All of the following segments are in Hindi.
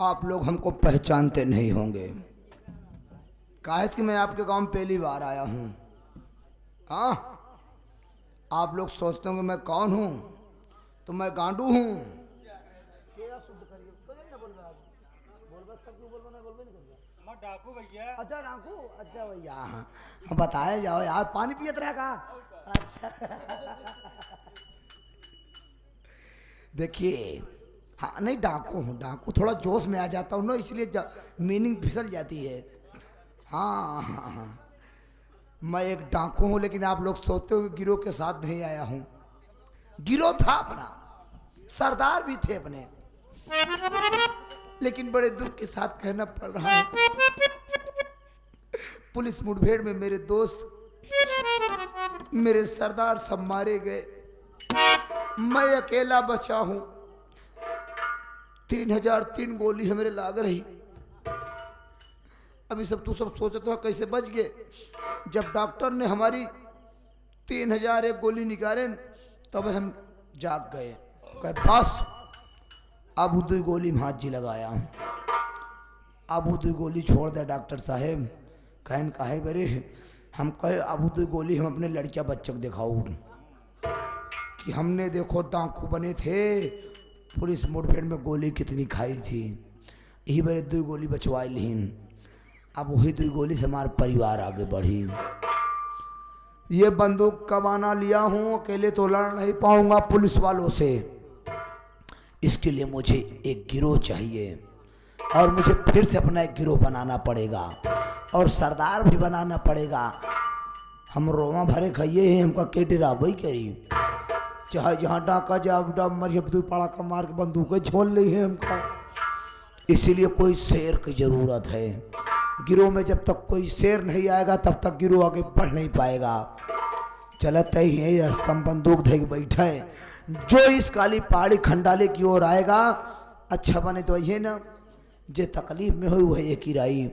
आप लोग हमको पहचानते नहीं होंगे, काहे कि मैं आपके गांव में पहली बार आया हूँ। हाँ, आप लोग सोचते होंगे मैं कौन हूँ, तो मैं गांडू हूँ। अच्छा डाकू, अच्छा भैया, हाँ बताया जाओ यार, पानी पियत रहेगा। अच्छा देखिए, हाँ नहीं डाकू हूँ, डाकू थोड़ा जोश में आ जाता हूँ ना, इसलिए मीनिंग फिसल जाती है। हाँ हाँ हाँ, मैं एक डाकू हूँ, लेकिन आप लोग सोचते हो गिरोह के साथ नहीं आया हूँ। गिरोह था अपना, सरदार भी थे अपने, लेकिन बड़े दुख के साथ कहना पड़ रहा है, पुलिस मुठभेड़ में मेरे दोस्त, मेरे सरदार सब मारे गए, मैं अकेला बचा हूं। 3003 गोली है मेरे लाग रही। अभी सब तू सब सोचते हो कैसे बच गए। जब डॉक्टर ने हमारी 3001 गोली निकाले तब हम जाग गए। कहे बस अब दो गोली में हाथ जी लगाया हूं, अब दो गोली छोड़ दे डॉक्टर साहेब। कहन काहे बरे, हम कहे अब दो गोली हम अपने लड़किया बच्चों को दिखाओ कि हमने देखो डाकू बने थे, पुलिस मुठभेड़ में गोली कितनी खाई थी, यही बड़े 2 गोली बचवाई लीन। अब वही 2 गोली से हमारा परिवार आगे बढ़ी। ये बंदूक कमाना लिया हूँ, अकेले तो लड़ नहीं पाऊंगा पुलिस वालों से, इसके लिए मुझे एक गिरोह चाहिए और मुझे फिर से अपना एक गिरोह बनाना पड़ेगा और सरदार भी बनाना पड़ेगा। हम रोमा भरे खाइए हैं, हमका के डेरा वही करी, चाहे जहाँ डाका जा मरिया दू पड़ा का मार के बंदूकें छोड़ ली है हमका। इसीलिए कोई शेर की जरूरत है। गिरोह में जब तक कोई शेर नहीं आएगा तब तक गिरोह आगे बढ़ नहीं पाएगा। चलते ही है स्तंभ बंदूक धे के बैठा है, जो इस काली पहाड़ी खंडाले की ओर आएगा अच्छा बने तो ये ना, जे तकलीफ में हुई वह एक ही राई।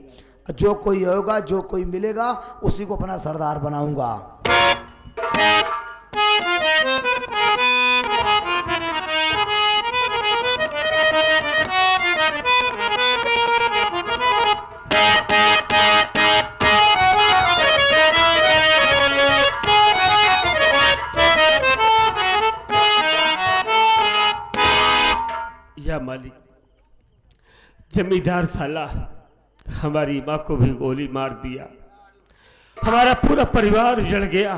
जो कोई होगा, जो कोई मिलेगा उसी को अपना सरदार बनाऊंगा। या मालिक, जमींदार साला हमारी माँ को भी गोली मार दिया, हमारा पूरा परिवार उजड़ गया।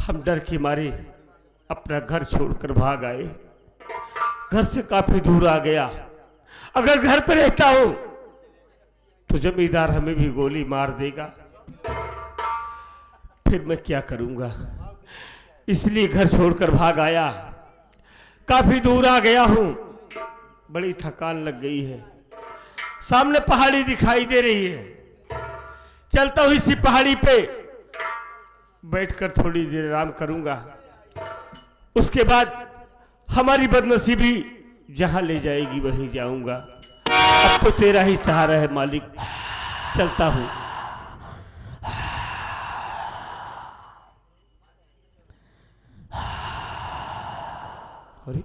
हम डर के मारे अपना घर छोड़कर भाग आए, घर से काफी दूर आ गया। अगर घर पर रहता हूं तो जमींदार हमें भी गोली मार देगा, फिर मैं क्या करूंगा। इसलिए घर छोड़कर भाग आया, काफी दूर आ गया हूं, बड़ी थकान लग गई है। सामने पहाड़ी दिखाई दे रही है, चलता हूं इसी पहाड़ी पे बैठकर थोड़ी देर आराम करूंगा, उसके बाद हमारी बदनसीबी जहां ले जाएगी वहीं जाऊंगा। अब तो तेरा ही सहारा है मालिक, चलता हूं। अरे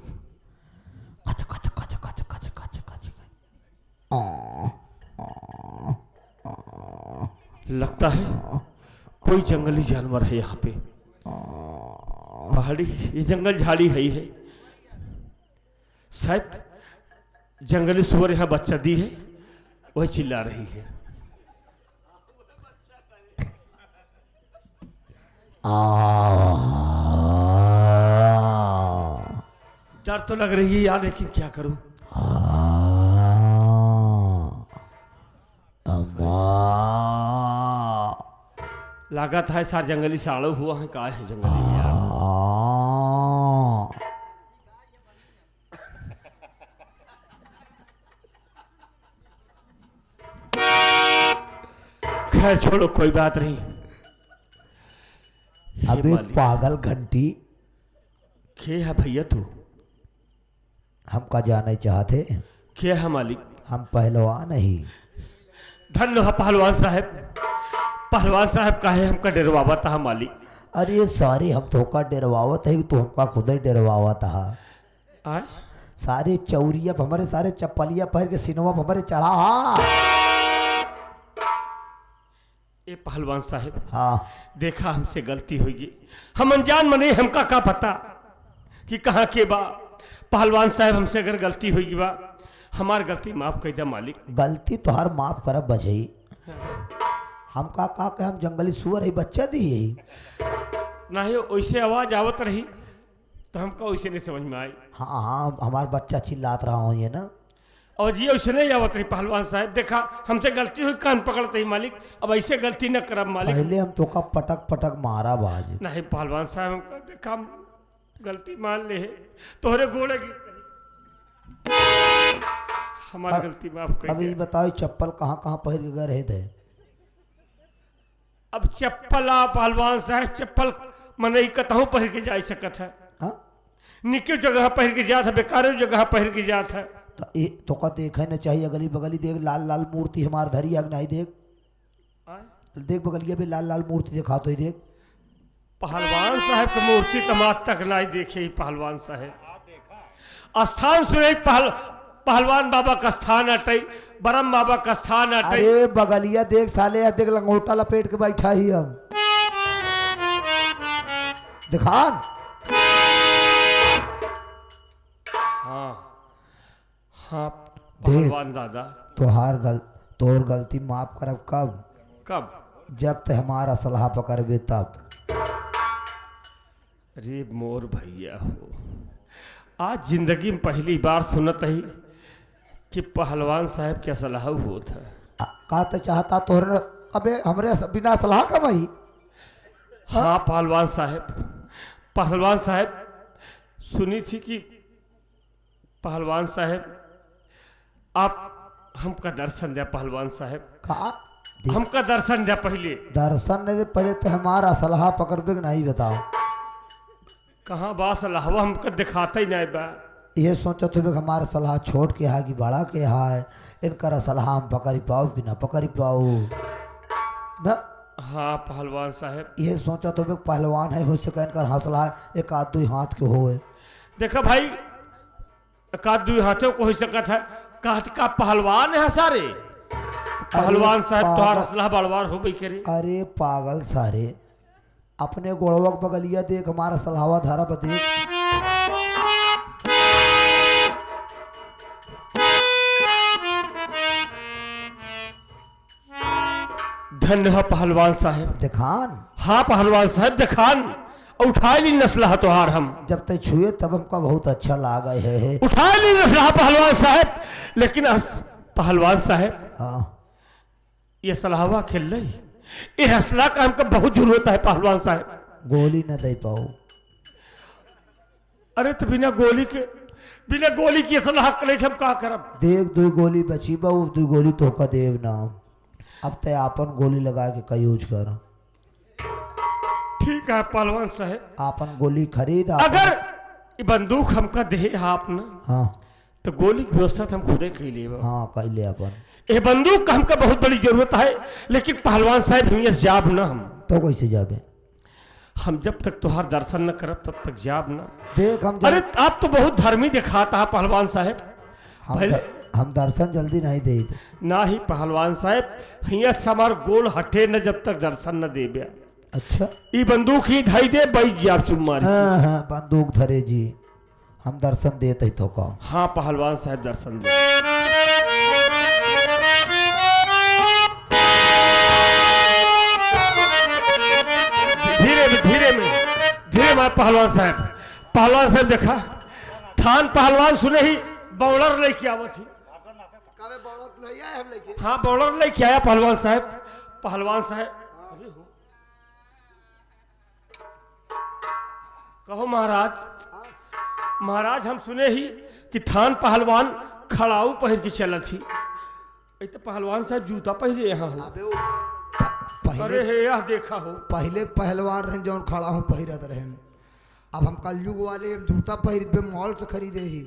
लगता है कोई जंगली जानवर है यहाँ पे। पहाड़ी, ये जंगल झाड़ी है ही है, शायद जंगली सुअर यहाँ बच्चा दी है, वही चिल्ला रही है। डर तो लग रही है यार, लेकिन क्या करूं। लागत है सार जंगली साड़ो हुआ है, का है जंगली यार। खैर छोड़ो, कोई बात नहीं। अबे पागल घंटी, क्या है भैया तू? हमका जाने चाहते? क्या है मालिक? हम पहलवान नहीं। धन्य है पहलवान साहब। पहलवान साहब काहे हमका डरवावा था मालिक? अरे सारी हम तो का डरवावत है, तो हमका खुद ही डरवावा था। सारे चौरिया पे हमारे सारे चप्पलिया पहन के सिनवा पे हमारे चढ़ा। हाँ ए पहलवान साहब, हाँ देखा हमसे गलती होगी, हम अनजान मने, हमका का पता कि कहाँ के बा। पहलवान साहब हमसे अगर गलती होगी बा, हमार गलती माफ कर दे मालिक। गलती तो हर माफ करब बचई। हम का के हम जंगली सुअर है बच्चा दिए। नहीं वैसे आवाज आवत रही तो हमका वैसे नहीं समझ में आई। हाँ हाँ हमारा बच्चा चिल्लात रहा हो ये ना। और जी वैसे नहीं आवत रही पहलवान साहब, देखा हमसे गलती हुई, कान पकड़ते ही मालिक, अब ऐसे गलती न करब मालिक। पहले हम तो का पटक पटक मारा बाज। नहीं पहलवान साहब, हमका देखा हम गलती मान ले है, तोहरे गोड़े की हमारी गलती माफ कर अभी दे। बताओ चप्पल कहाँ कहाँ पहन के गए रहे थे? अब चप्पल आ पहलवान साहब, चप्पल मने कतहू पहन के जा सकत है, हाँ निके जगह पहन के जात है, बेकारो जगह पहन के जात है। तो का देखे न चाहिए, अगली बगली देख लाल लाल मूर्ति हमार धरी आग नहीं देख। देख बगलिया भी लाल लाल मूर्ति दिखा तो ही देख। पहलवान साहब की मूर्ति तमात तक नहीं देखे ही पहलवान साहब। स्थान सुने पहलवान बाबा का स्थान अटई, बरम बाबा का स्थान अटई। अरे बगलिया देख साले, देख लंगोटा लपेट के बैठा ही हम दिखान। हाँ हाँ पहलवान दादा। तोर गलती माफ करब कब? कब? जब ते हमारा सलाह पकड़बे तब। अरे मोर भैया हो, आज जिंदगी में पहली बार सुनत ही कि पहलवान साहब क्या सलाह होता है। का तो चाहता तोहरे अबे हमरे बिना सलाह कमाई। हाँ पहलवान साहब सुनी थी कि पहलवान साहब आप हमका दर्शन दिया। पहलवान साहब का हमका दर्शन दिया, पहले दर्शन नहीं दे, पहले तो हमारा सलाह पकड़बे कि नहीं बताओ। कहाँ बा सलाह, हमका दिखाता ही नहीं बा। ये सोचो तो हमारा सलाह छोड़ के है कि बड़ा के है, इनका सलाह हम पकड़ पाओ कि ना पकड़ पाओ ना। हाँ पहलवान साहब, ये सोचा तो पहलवान है हो सके इनका हौसला एक आध दो हाथ के होए। देखा भाई, एक आध दो हाथों को हो सकत है, का पहलवान है सारे। पहलवान साहब तोहार हौसला बड़वार हो गई करे। अरे पागल सारे, अपने गोड़वक बगलिया देख, हमारा सलाहवा धारा पर देख। धन्य है पहलवान साहब। दिखान। हाँ पहलवान साहब दिखान, उठा ली नस्ला तोहार हम। जब तक छुए तब हमका बहुत अच्छा लागा है। उठा ली नस्ला पहलवान साहब, लेकिन पहलवान साहब हाँ ये सलाहवा खेल रही, ये हौसला का हमको बहुत जरूरत है पहलवान साहब। गोली न दे पाओ। अरे तो बिना गोली की सलाह करे हम का करब। देख दो गोली बची बा, वो दो गोली तो का देव नाम। अब ते आपन गोली लगा के का यूज कर। ठीक है पहलवान साहब, आपन गोली खरीद। अगर ये बंदूक हमका दे आप ना, हाँ तो गोली की व्यवस्था हम खुदे कर लिए। हाँ कर ले अपन। ये बंदूक का हमका बहुत बड़ी जरूरत है, लेकिन पहलवान साहब हम जाब ना। हम तो कैसे जाबे? हम जब तक तुहार दर्शन न करब तब तक जाब ना। देख हम अरे आप तो बहुत धर्मी दिखाता है पहलवान साहब। हम दर्शन जल्दी नहीं दे। ना ही पहलवान साहब, हिया से हमार गोल हटे न जब तक दर्शन न दे। अच्छा ये बंदूक ही धाई दे, बैठ जी आप चुम्मारी। हाँ हाँ बंदूक धरे जी, हम दर्शन देते तो का। हाँ पहलवान साहब दर्शन दे। धीरे में पहलवान साहब देखा, थान पहलवान सुने ही बॉलर लेके आवत ही। हाँ बॉलर लेके आया पहलवान साहब। कहो महाराज हम सुने ही कि थान पहलवान खड़ाऊ पहन के चला थी। तो पहलवान साहब जूता पहने यहाँ हो। अरे हे यह देखा हो, पहले पहलवान रहे जौन खड़ा हूँ पहिरत रहे। अब हम कलयुग वाले हम जूता पहिरते मॉल से खरीदे ही।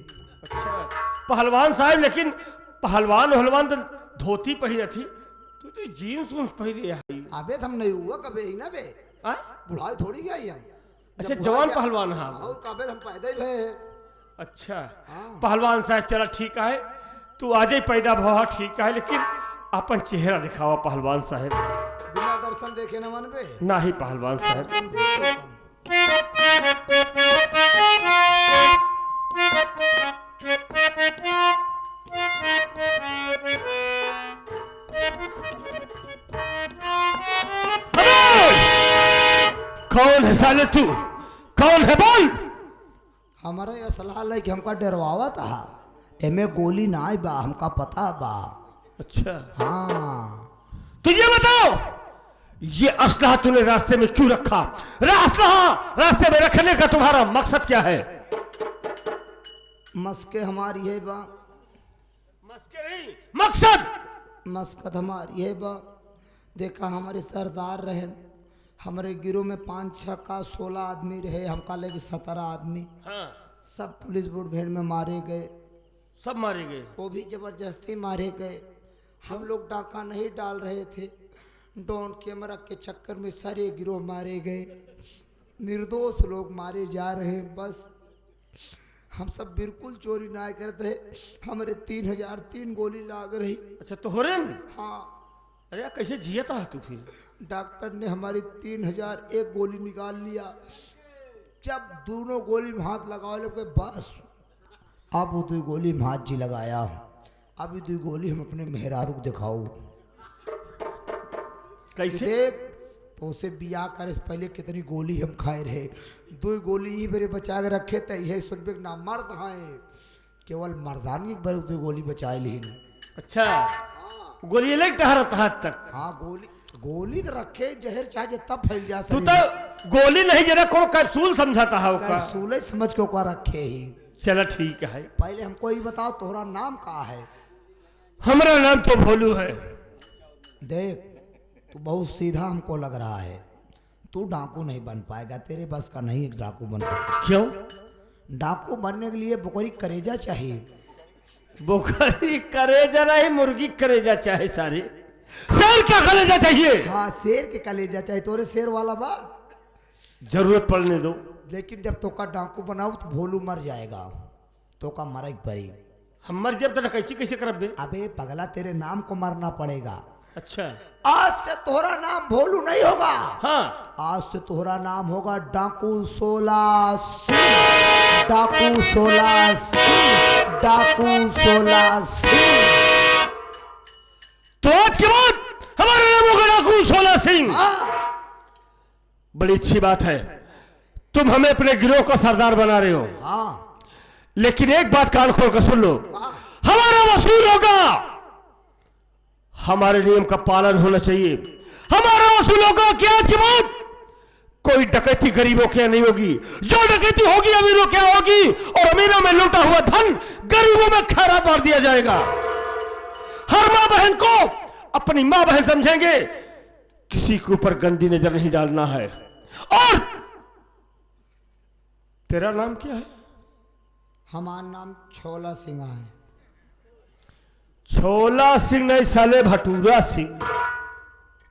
अच्छा पहलवान साहब, लेकिन पहलवान तो धोती पहिरे थी, तो जीन्स पहिरे है। अबे हम नहीं हुआ कभी ही ना बे, बुढ़ाई थोड़ी गई हम। अच्छा जवान पहलवान। हाँ और कबे हम पैदा ही भे। अच्छा हाँ। पहलवान साहब चला ठीक है, तू आज ही पैदा भवा ठीक है, लेकिन अपन चेहरा दिखावा पहलवान साहब। बिना दर्शन देखे न मन पे ना ही पहलवान साहब। दर्शन देखो तुम। कौन है साले तू? कौन है बोल? हमारा यह सलाह है कि हमका डरवावा था, एमे गोली ना आई बा, हमका पता बा। अच्छा हाँ तो ये बताओ, ये असलहा तूने रास्ते में क्यों रखा? असलहा रास्ते में रखने का तुम्हारा मकसद क्या है? मस्के हमारी है बा, मस्के नहीं, मकसद। मस्कत हमारी है बा। देखा हमारे सरदार रहे, हमारे गिरोह में 5-6 का 16 आदमी रहे, हमका लेके 17 आदमी। हाँ। सब पुलिस मुठभेड़ में मारे गए, सब मारे गए। वो भी जबरदस्ती मारे गए। हम लोग डाका नहीं डाल रहे थे, डॉन कैमरा के चक्कर में सारे गिरोह मारे गए, निर्दोष लोग मारे जा रहे हैं। बस हम सब बिल्कुल चोरी ना करते, हमारे 3003 गोली लाग रही। अच्छा तो हो रहे हैं? हाँ अरे यार, कैसे जियता है तू फिर? डॉक्टर ने हमारी 3001 गोली निकाल लिया। जब दोनों गोली में हाथ लगाओ लोग बस, अब वो 2 गोली में हाथ जी लगाया, अभी 2 गोली हम अपने मेहरारू को दिखाओ। कैसे? देख तो उसे बिया कर से पहले कितनी गोली हम खाए रहे, 2 गोली ही मेरे बचा के रखे थे। यह सुनबे ना मर्द हैं, केवल मर्दानी एक बार 2 गोली बचाए ली। अच्छा गोली लग टहरत हाथ तक? हाँ गोली तो रखे, जहर चाहे तब फैल जा तू तो गोली नहीं जरा कोनो कैप्सूल समझाता है उसका। कैप्सूल समझ के ओका रखे ही। चला ठीक है, पहले हमको ये बताओ तोहरा नाम का है? हमारा नाम तो भोलू है। देख तू बहुत सीधा हमको लग रहा है, तू डाकू नहीं बन पाएगा, तेरे बस का नहीं डाकू बन सकता। क्यों? डाकू बनने के लिए बकरी करेजा चाहिए। बकरी करेजा नहीं, मुर्गी करेजा चाहे। सारे शेर का कलेजा चाहिए। हाँ शेर के कलेजा चाहिए, तोरे शेर वाला बा। जरूरत पड़ने दो। लेकिन जब तो का डाकू बनाओ तो भोलू मर जाएगा, तो का मर पड़ी। हम मर जब तक कैसे करब बे? अबे पगला तेरे नाम को मरना पड़ेगा। अच्छा आज से तोहरा नाम भोलू नहीं होगा। हाँ, आज से तोहरा नाम होगा डाकू 16 सिंह। डाकू 16 सिंह। डाकू 16 सिंह। तो आज के बाद हमारा नाम होगा डाकू 16 सिंह। बड़ी अच्छी बात है, तुम हमें अपने गिरोह का सरदार बना रहे हो। हाँ लेकिन एक बात कान खोल कर सुन लो, हमारा वसूल होगा, हमारे नियम का पालन होना चाहिए। हमारा वसूल होगा कि आज के बाद कोई डकैती गरीबों के यहाँ नहीं होगी, जो डकैती होगी अमीरों के यहाँ होगी, और अमीरों में लूटा हुआ धन गरीबों में खैरात बांट दिया जाएगा। हर मां बहन को अपनी मां बहन समझेंगे, किसी के ऊपर गंदी नजर नहीं डालना है। और तेरा नाम क्या है? हमारा नाम छोला सिंह है। छोला सिंह नहीं साले, भटूरा सिंह।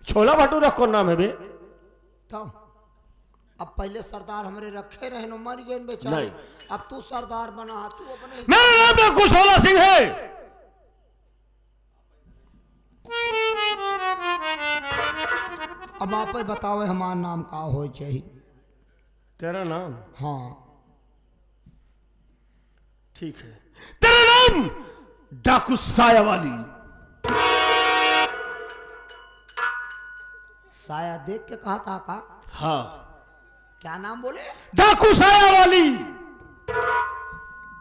छोला भटूरा कौन नाम है बे? तो अब पहले सरदार हमारे रखे रहे न, मर गए बेचारे। नहीं। अब तू सरदार बना, तू अपने मेरा नाम डाकू 16 सिंह है। अब आप ही बताओ हमारा नाम का हो चाहिए? तेरा नाम? हाँ ठीक है, तेरा नाम डाकू साया वाली। साया देख के कहा था का? हाँ, क्या नाम बोले? डाकू साया वाली।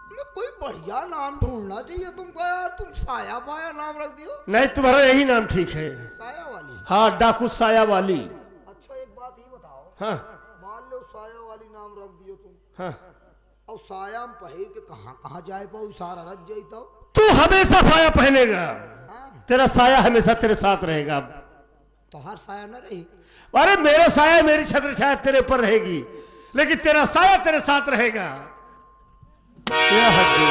मैं कोई बढ़िया नाम ढूंढना चाहिए तुमको यार, तुम साया पाया नाम रख दियो। नहीं, तुम्हारा यही नाम ठीक है। साया वाली? हाँ, डाकू साया वाली। अच्छा एक बात ही बताओ, हाँ मान लो साया वाली नाम रख दियो तुम, हाँ, और साया में पहिर के कहाँ कहाँ जाए पाओ, सारा रख जाई तो? तू हमेशा साया पहनेगा। हाँ तेरा साया हमेशा तेरे साथ रहेगा। तो हर साया न रही। अरे मेरा साया, मेरी छत्र छाया तेरे पर रहेगी, लेकिन तेरा साया तेरे साथ रहेगा। क्या हद है?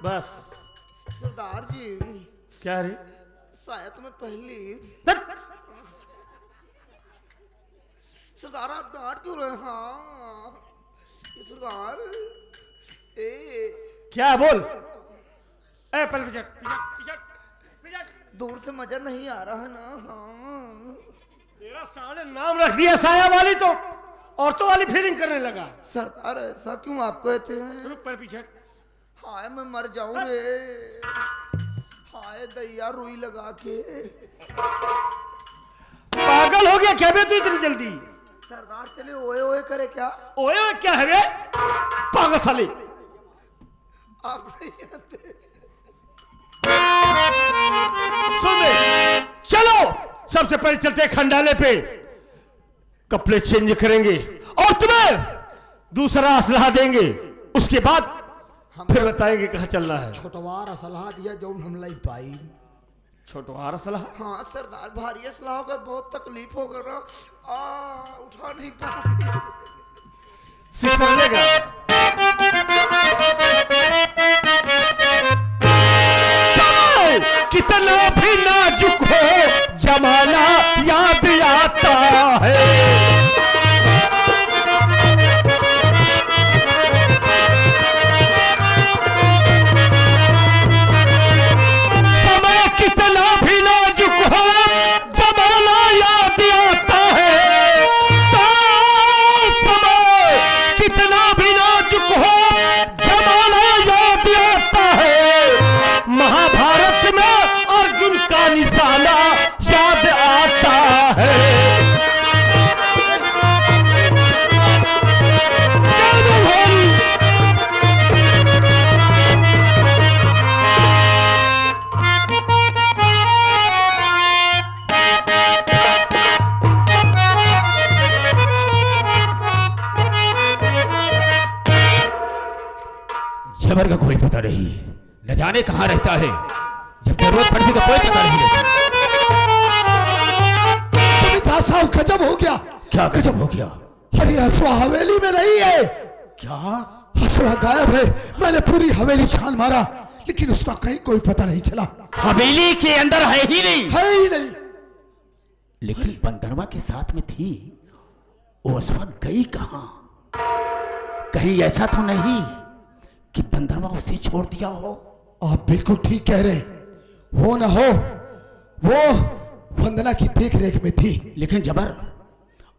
बस सरदार जी क्या रे? बताया तुम्हें पहले। धत! सरदार आप डांट क्यों रहे? हाँ ये सरदार ए क्या है बोल? ए पहले पिछड़ पिछड़ पिछड़ पिछड़। दूर से मजा नहीं आ रहा है ना? हाँ तेरा साले नाम रख दिया साया वाली तो औरतों वाली फीलिंग करने लगा। सरदार ऐसा क्यों आप कहते हैं? रुक पहले पिछड़। हाय मैं मर जाऊं रे, हाय दैया रुई लगा के। पागल हो गया क्या बे तू इतनी जल्दी? सरदार चले ओए ओए करे क्या? ओए ओए क्या है बे पागल साले? आप नहीं जानते। सुन ले, चलो सबसे पहले चलते हैं खंडाले पे, कपड़े चेंज करेंगे और तुम्हें दूसरा असलहा देंगे। उसके बाद फिर बताएंगे कहाँ चलना है। छोटवार असलहा दिया जो हम लाई पाई। छोटवार असलहा? हाँ सरदार भारी असलहा होगा, बहुत तकलीफ होगा ना, उठा नहीं पाऊंगी। सिक्सर लेगा? समय कितना भी नाजुक हो जमाना याद आता है। कितना भी नाजुक हो जमाना याद आता है। समय कितना भी नाजुक हो जमाना याद आता है। महाभारत में अर्जुन का निशाना याद आता है। जबर का कोई पता नहीं, न जाने कहाँ रहता है, जब जरूरत पड़ती तो कोई पता नहीं रहता। जमींदार साहब गजब हो गया। क्या गजब हो गया? अरे हसुआ हवेली में नहीं है। क्या? हसुआ गायब है। मैंने पूरी हवेली छान मारा लेकिन उसका कहीं कोई पता नहीं चला। हवेली के अंदर है ही नहीं। है ही नहीं। लेकिन बंदरवा के साथ में थी, वो हसुआ गई कहाँ? कहीं ऐसा तो नहीं कि बंदरवा उसे छोड़ दिया हो? आप बिल्कुल ठीक कह रहे हैं। हो ना हो वो वंदना की देख रेख में थी। लेकिन जबर,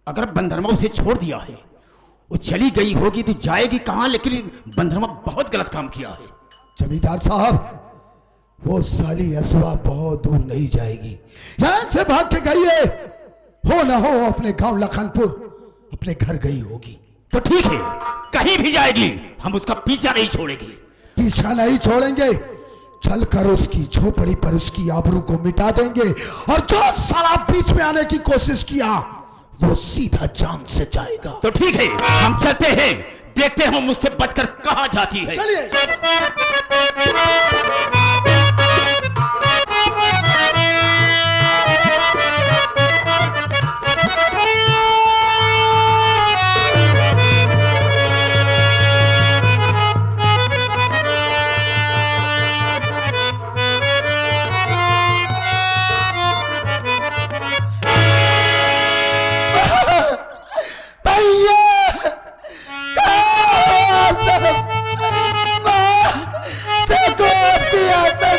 अगर बंदरवा उसे छोड़ दिया है, वो चली गई होगी तो जाएगी कहाँ? लेकिन बंदरवा बहुत गलत काम किया है। जमींदार साहब, वो साली हसुआ बहुत दूर नहीं जाएगी, यहां से भाग के गई है। हो ना हो अपने गांव लखनपुर अपने घर गई होगी। तो ठीक है, कहीं भी जाएगी, हम उसका पीछा नहीं छोड़ेंगे। पीछा नहीं छोड़ेंगे, चलकर उसकी झोपड़ी पर उसकी आबरू को मिटा देंगे और जो साला बीच में आने की कोशिश किया वो सीधा जान से जाएगा। तो ठीक है, हम चलते हैं, देखते हैं हम मुझसे बचकर कहां जाती है। चलिए।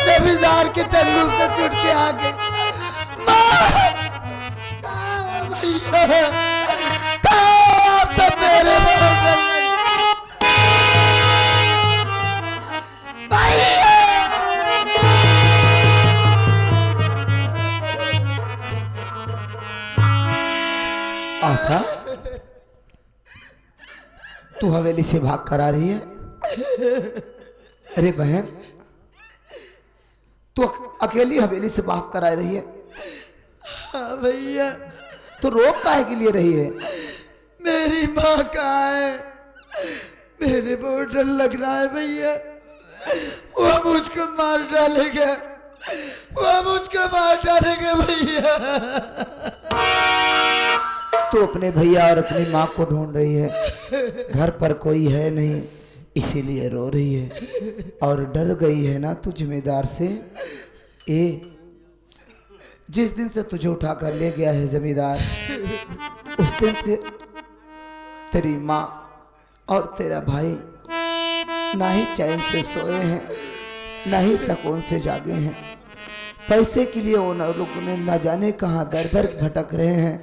जमींदार के चन्नू से छूट के आ गए। सब मेरे आशा, तू हवेली से भाग कर आ रही है? अरे बहन, तू अकेली हवेली से भाग कर आ रही है? हाँ भैया। तो रोक काहे के लिए रही है? मेरी माँ कहाँ है? मेरे बहुत डर लग रहा है भैया। वो मुझको मार डालेंगे, वो मुझको मार डालेंगे भैया। तू अपने भैया और अपनी माँ को ढूंढ रही है, घर पर कोई है नहीं इसीलिए रो रही है और डर गई है ना तू जिम्मेदार से। जिस दिन से तुझे उठाकर ले गया है जमींदार, उस दिन से तेरी माँ और तेरा भाई ना ही चैन से सोए हैं, ना ही सुकून से जागे हैं। पैसे के लिए वो लोगों ने न जाने कहाँ दर दर भटक रहे हैं।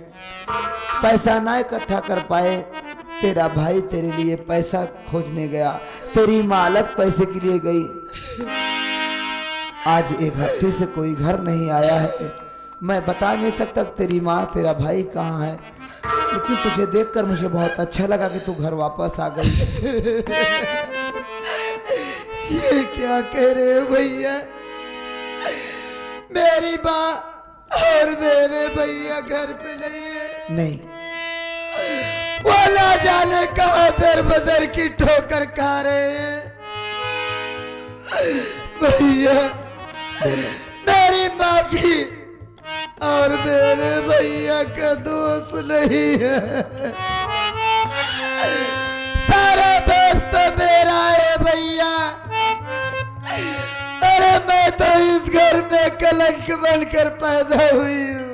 पैसा ना इकट्ठा कर पाए, तेरा भाई तेरे लिए पैसा खोजने गया, तेरी माँ अलग पैसे के लिए गई। आज 1 हफ्ते से कोई घर नहीं आया है। मैं बता नहीं सकता तेरी माँ तेरा भाई कहाँ है, लेकिन तुझे देखकर मुझे बहुत अच्छा लगा कि तू घर वापस आ गई। ये क्या कह रहे हो भैया? मेरी माँ और मेरे भैया घर पे नहीं है। नहीं, वो ना जाने कहाँ दर बदर की ठोकर खा रहे हैं। भैया मेरी माँ की और मेरे भैया का दोस्त नहीं है, सारा दोस्त मेरा है भैया। अरे मैं तो इस घर में कलंक बनकर पैदा हुई हूँ।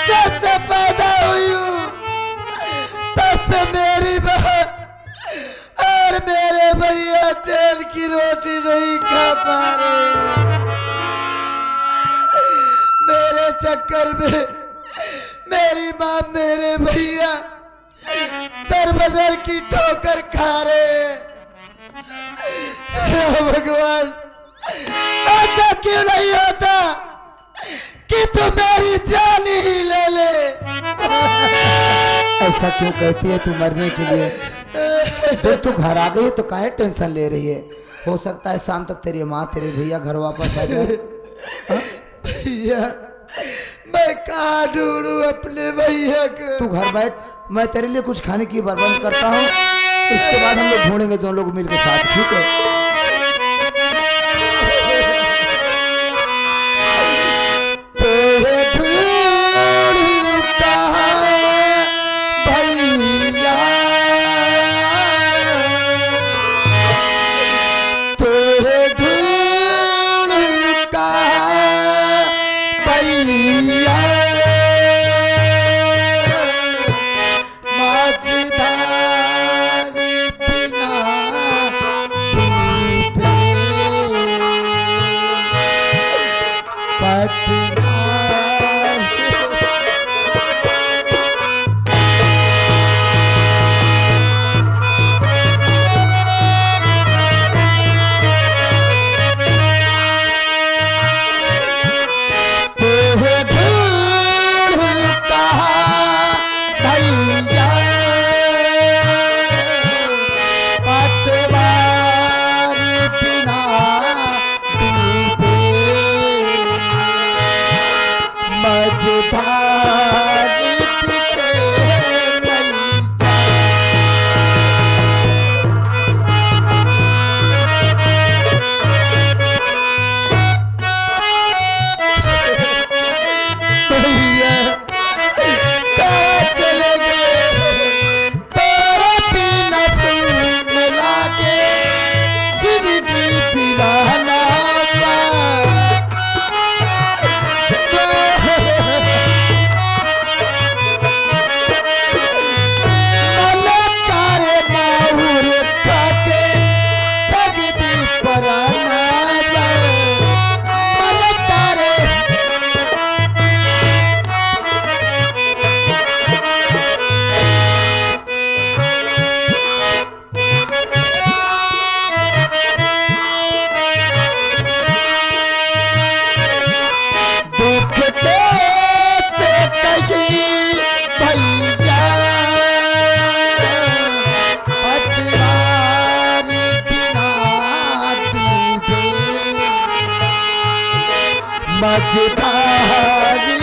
जब से पैदा हुई हूँ तब से मेरी माँ और मेरे भैया चैन की रोटी नहीं खा पा रहे। मेरे चक्कर में मेरी माँ मेरे भैया दर बदर की ठोकर खा रहे हैं। भगवान, ऐसा क्यों नहीं होता कि तू मेरी जान ही ले ले? ऐसा क्यों कहती है तू मरने के लिए? फिर तू घर आ गई तो काहे टेंशन ले रही है? हो सकता है शाम तक तेरी माँ तेरे भैया घर वापस आ जाए। भैया मैं कहाँ ढूंढूं अपने भैया को? तू घर बैठ, मैं तेरे लिए कुछ खाने की प्रबंध करता हूँ, उसके बाद हम लोग ढूंढेंगे दोनों लोग मिलकर साथ, ठीक है? मझधार